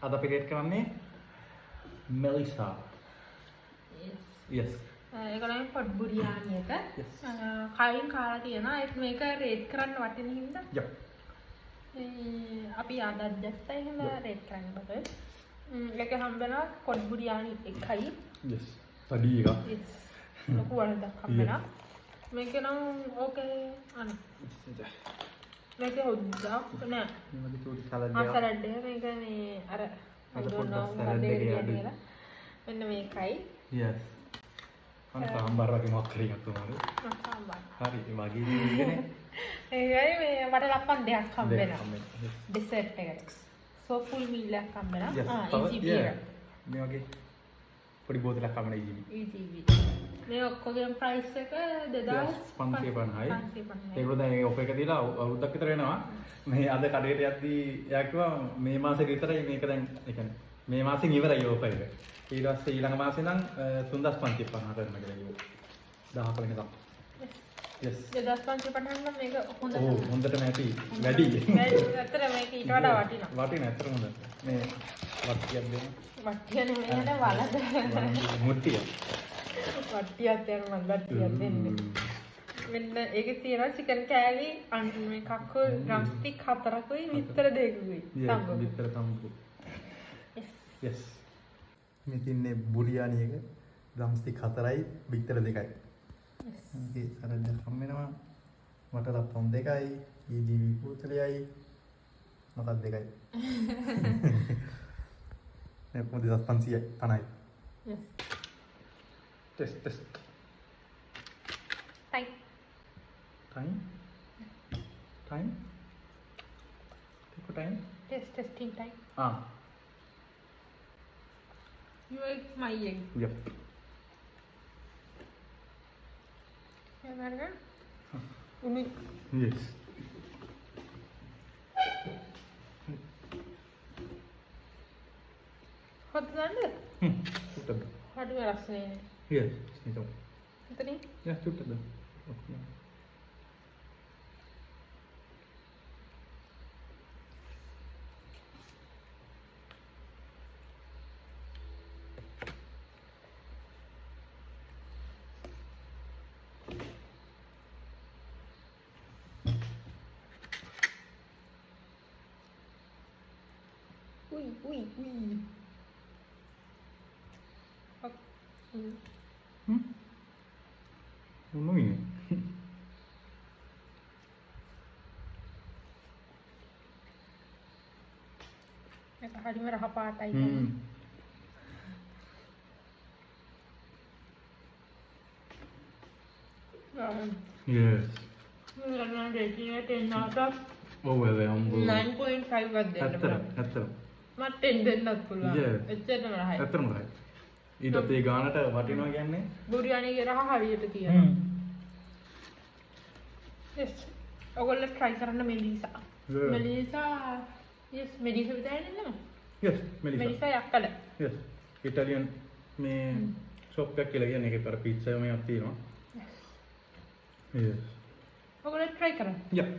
අද අපි රේට් කරන්නේ Melissa. Yes. ඒක තමයි පොඩ් බුරියානි එක. කලින් කාලා තියෙනවා. ඒක මේක රේට් කරන්න වටින හින්දා. Yep. අපි අදත් දැක්කයි හින්දා රේට් කරන්න බෑ. ඒක හම්බෙනවා පොඩ් බුරියානි එකයි. Yes. තඩි එක. Yes. ලොකු වරදක් හම්බෙනවා. මේක නම් ඕකේ අන. මේක හොද්දක් නෑ. මේක චූටි සලාඩ් එක. සලාඩ් එක මේක මේ අර සලාඩ් එක කියලා. මෙන්න මේකයි. Yes. අන්න සාම්බාර වගේ මොකක් හරි එකක් තමයි. සාම්බාර. හරි ඒ වගේ ඉන්නේ. ඒකයි මේ මට ලප්පන් දෙකක් හම්බෙනවා. ඩෙසර්ට් එකට. So full meal එකක් හම්බෙනවා. EGB එක. මේ වගේ පොඩි බෝතලයක් හම්බෙනවා EGB. EGB. මේ ඔක්කොගේම ප්‍රයිස් එක 2550යි. ඒගොල්ලෝ දැන් මේ ඔෆර් එක දීලා අවුරුද්දක් විතර වෙනවා. මේ අද කඩේට යද්දී එයා කිව්වා මේ මාසේ විතරයි මේක දැන් ඒ කියන්නේ මේ මාසෙන් ඉවරයි ඔෆර් එක. ඊට පස්සේ ඊළඟ මාසේ නම් 3550 කරනවා කියලා කිව්වා. 10 වෙනිදා. Yes. 2550 නම් මේක හොඳට. ඔව් හොඳටම ඇති. වැඩි. ඇත්තට මේක ඊට වඩා වටිනවා. වටිනවා ඇත්තටම හොඳයි. මේ වට්ටියක් දෙන්න. වට්ටිය නෙමෙයි නේද වලද. මුට්ටිය. වට්ටියක් දෙන්න මම වට්ටියක් දෙන්නේ. මෙන්න ඒකේ තියෙනවා චිකන් කෑලි මේකක් ඩ්‍රම් ස්ටික් 4කුයි විතර දෙකකුයි. තම්බු. විතර තම්බු. Yes. මේ තින්නේ බුරියානි එක ඩ්‍රම් ස්ටික් 4යි විතර 2යි. මේ සරලව හම්බෙනවා. මට ලප්පම් 2යි, EGB බෝතලයයි. මටත් 2යි. මේ පොඩි 2550යි. Yes. Test. Time. Take time. Testing time. You ate my egg. Yep. Emang unik. Yes. Hot banget. Sudah. Hot rasanya ini. Yes, itu. Itu nih. Ya, sudah. Okay. Ui. Ano ini? Ito hari merah patay. Yes. Karena ratingnya 10 out of Oh, well, 9.5 at ඇත්තටම. මට 10 දෙන්නත් පුළුවන්. Yeah. එච්චරම රහයි. ඇත්තටම right. ඊටත් ඒ ගානට වටිනවා කියන්නේ බුරියානිගේ රහ හරියට තියෙනවා. Yes. ඔයගොල්ලෝ try කරන්න මෙලිසා. Yeah. මෙලිසා yes මෙලිසා විතරයි නේද? Yes, Melissa. මෙලිසා Yakkala. Yes. Italian මේ shop එකක් කියලා කියන්නේ ඒකේ අර pizza එකක් තියෙනවා. Yes. Yes. ඔයගොල්ලෝ try කරන්න. Yeah.